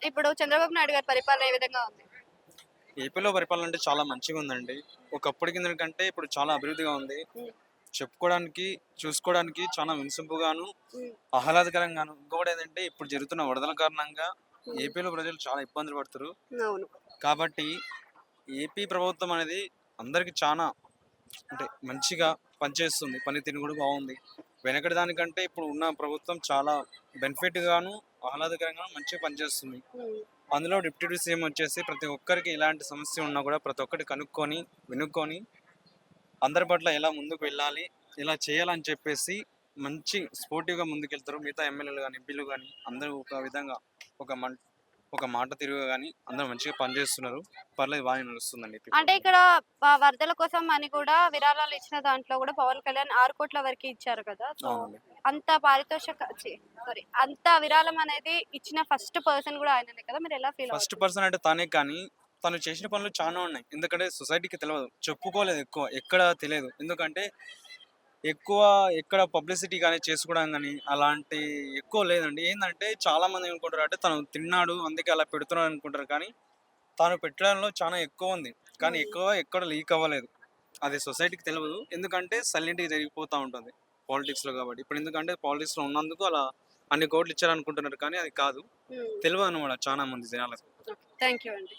ఇప్పుడు చంద్రబాబు నాయుడు గారి పరిపాలన ఏ విధంగా ఉంది? ఏపీలో పరిపాలన అంటే చాలా మంచిగా ఉందండి. ఒకప్పటి కిందటి కంటే ఇప్పుడు చాలా అభివృద్ధిగా ఉంది. హ్మ్. చెప్పుకోవడానికి, చూసుకోవడానికి చాలా వినసొంపుగాను, హ్మ్. ఆహ్లాదకరంగాను. ఇంకొకటేంటంటే ఇప్పుడు జరుగుతున్న వరదల కారణంగా హ్మ్. ఏపీలో ప్రజలు చాలా ఇబ్బందులు పడుతుర్రు. అవును. కాబట్టి ఏపీ ప్రభుత్వం అనేది అందరికి చానా అంటే మంచిగా పనిచేస్తుంది. పనితీరు కూడా బాగుంది. వెనకటి దానికంటే ఇప్పుడు ఉన్న ప్రభుత్వం చాలా బెనిఫిట్‌గాను, ఆహ్లాదకరంగాను మంచిగా పనిచేస్తుంది. హ్మ్. అందులో డిప్యూటీ సీఎం వచ్చేసి ప్రతి ఒక్కరికి ఎలాంటి సమస్య ఉన్నా కూడా ప్రతి ఒక్కటి కనుక్కొని, వినుక్కొని అందరి పట్ల ఎలా ముందుకు వెళ్ళాలి, ఎలా చేయాలని చెప్పేసి మంచి స్పోర్టివ్‌గా ముందుకెళ్తారు. మిగతా ఎమ్మెల్యేలు గాని, ఎంపీలు గాని అందరూ ఒక విధంగా ఒక మన్ ఒక మాట తీరుగా గాని అందరూ మంచిగా పనిచేస్తున్నారు. పర్లేదు బానే నడుస్తుందండి ఇప్పుడు అంటే ప్రభుత్వం. ఇక్కడ వరదల కోసం అని కూడా విరాళాలు ఇచ్చిన దాంట్లో కూడా పవన్ కళ్యాణ్ 6,00,00,000 వరకి ఇచ్చారు కదా! సో, అవునండి. అంత పారితోషిక సారీ, అంత విరాళం అనేది ఇచ్చిన ఫస్ట్ పర్సన్ కూడా ఆయననే కదా! మీరెలా ఫీల్ ఫస్ట్ అవుతున్నారు? పర్సన్ అంటే తనే కానీ, తను చేసిన పనులు చానా ఉన్నాయి. ఎందుకంటే సొసైటీకి తెలవదు. చెప్పుకోలేదు ఎక్కువ. ఎక్కడ తెలియదు. ఎందుకంటే ఎక్కువ ఎక్కడ పబ్లిసిటీ గాని, చేసుకోవడం గాని అలాంటి ఎక్కువ లేదండి. ఏందంటే చాలా మంది ఏమనుకుంటారు అంటే తను తిన్నాడు అందుకే అలా పెడుతున్నాడు అనుకుంటారు కానీ, తాను పెట్టడంలో చానా ఎక్కువుంది. కానీ హ్మ్. ఎక్కువ ఎక్కడ లీక్ అవ్వలేదు. అది సొసైటీకి తెలవదు. ఎందుకంటే సైలెంట్‌గా జరిగిపోతా ఉంటుంది. పాలిటిక్స్‌లో కాబట్టి. ఇప్పుడు ఎందుకంటే పాలిటిక్స్‌లో ఉన్నందుకు అలా అన్ని కోట్లు ఇచ్చారనుకుంటున్నారు కానీ అది కాదు. హ్మ్. తెలవదనమాట చానా మంది జనాలకు. ఓకే. థాంక్ యూ అండి.